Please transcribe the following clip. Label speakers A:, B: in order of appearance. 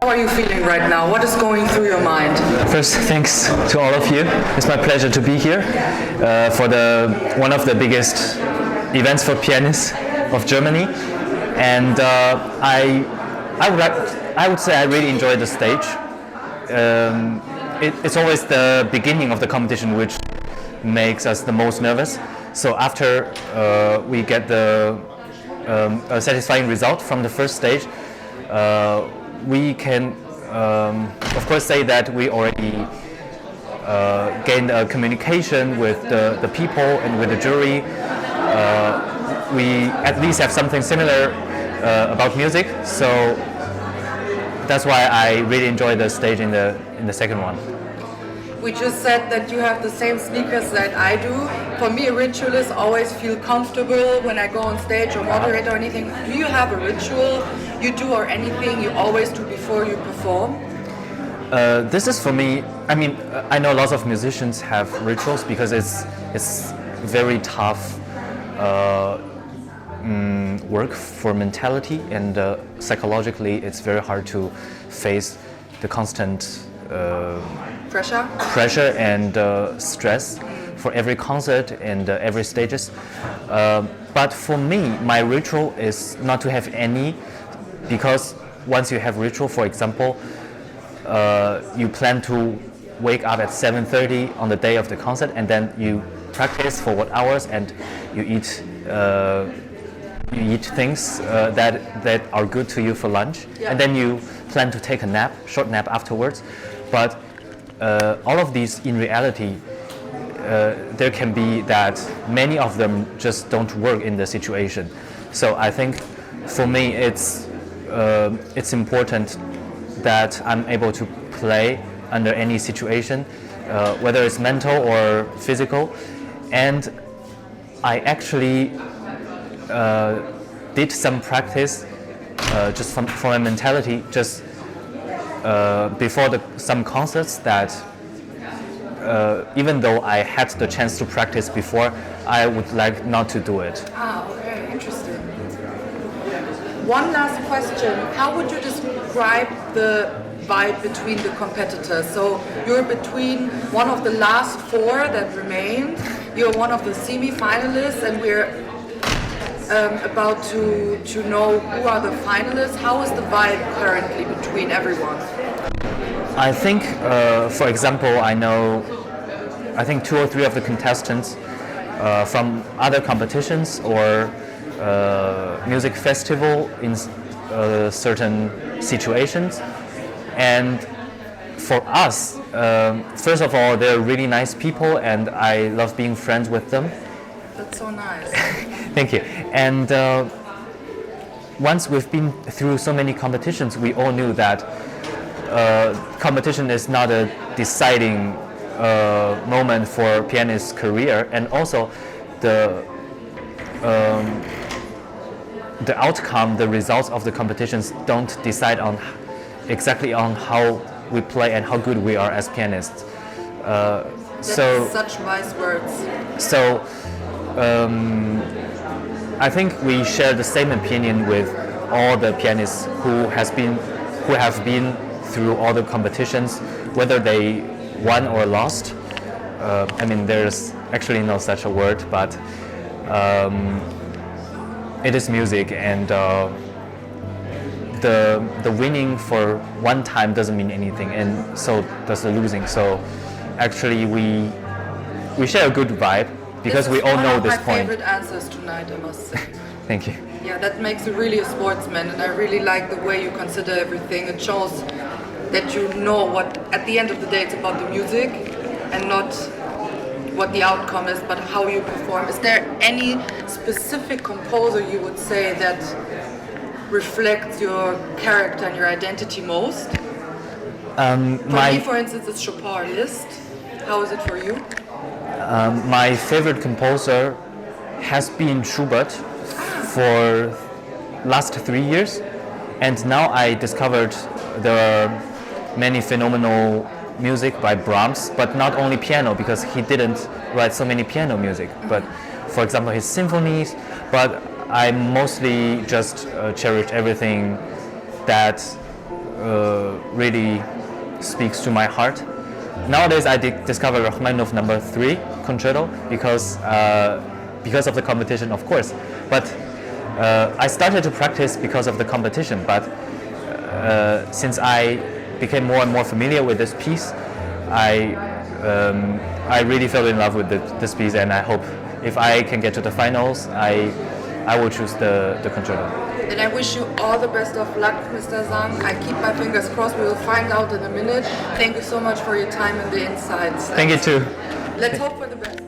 A: How are you feeling right now? What is going through your mind?
B: First, thanks to all of you. It's my pleasure to be here for one of the biggest events for pianists of Germany, and I would say I really enjoyed the stage. It's always the beginning of the competition which makes us the most nervous. So after we get a satisfying result from the first stage, we can of course say that we already gained a communication with the people and with the jury. We at least have something similar about music, so that's why I really enjoyed the stage in the second one.
A: We just said that you have the same sneakers that I do. For me, a ritualist always feel comfortable when I go on stage or moderate or anything. Do you have a ritual you do or anything you always do before you perform?
B: This is for me, I mean, I know lots of musicians have rituals because it's very tough work for mentality, and psychologically it's very hard to face the constant pressure and stress for every concert and every stages. But for me, my ritual is not to have any, because once you have ritual, for example, you plan to wake up at 7:30 on the day of the concert, and then you practice for what hours, and you eat things that are good to you for lunch, and then you plan to take a short nap afterwards. But all of these, in reality, there can be that many of them just don't work in the situation. So I think for me it's important that I'm able to play under any situation, whether it's mental or physical. And I actually did some practice just for my mentality, just before some concerts, that even though I had the chance to practice before, I would like not to do it.
A: Okay, interesting. One last question. How would you describe the vibe between the competitors? So you're between one of the last four that remained, you're one of the semi-finalists, and we're about to know who are the finalists. How is the vibe currently between everyone?
B: I think, for example, I think 2 or 3 of the contestants from other competitions or music festival in certain situations. And for us, first of all, they're really nice people, and I love being friends with them.
A: That's so nice.
B: Thank you. And once we've been through so many competitions, we all knew that competition is not a deciding moment for pianist's career, and also the outcome, the results of the competitions don't decide on exactly on how we play and how good we are as pianists.
A: So such wise words.
B: So I think we share the same opinion with all the pianists who have been through all the competitions, whether they won or lost. I mean, there's actually no such a word, but it is music, and the winning for one time doesn't mean anything, and so does the losing. So actually we share a good vibe, because we all know this point.
A: One of my favorite answers tonight, I must say.
B: Thank you.
A: Yeah, that makes you really a sportsman, and I really like the way you consider everything. It shows that you know what, at the end of the day, it's about the music and not what the outcome is, but how you perform. Is there any specific composer you would say that reflects your character and your identity most? For me, for instance, it's Chopin Liszt. How is it for you?
B: My favorite composer has been Schubert for last 3 years, and now I discovered there are many phenomenal music by Brahms, but not only piano, because he didn't write so many piano music, but for example his symphonies. But I mostly just cherish everything that really speaks to my heart. Nowadays, I discover Rachmaninoff number 3 concerto because of the competition, of course. But I started to practice because of the competition. But since I became more and more familiar with this piece, I really fell in love with this piece, and I hope if I can get to the finals, I will choose the concerto.
A: Then I wish you all the best of luck, Mr. Zang. I keep my fingers crossed. We will find out in a minute. Thank you so much for your time and the insights.
B: Thank you too.
A: Let's hope for the best.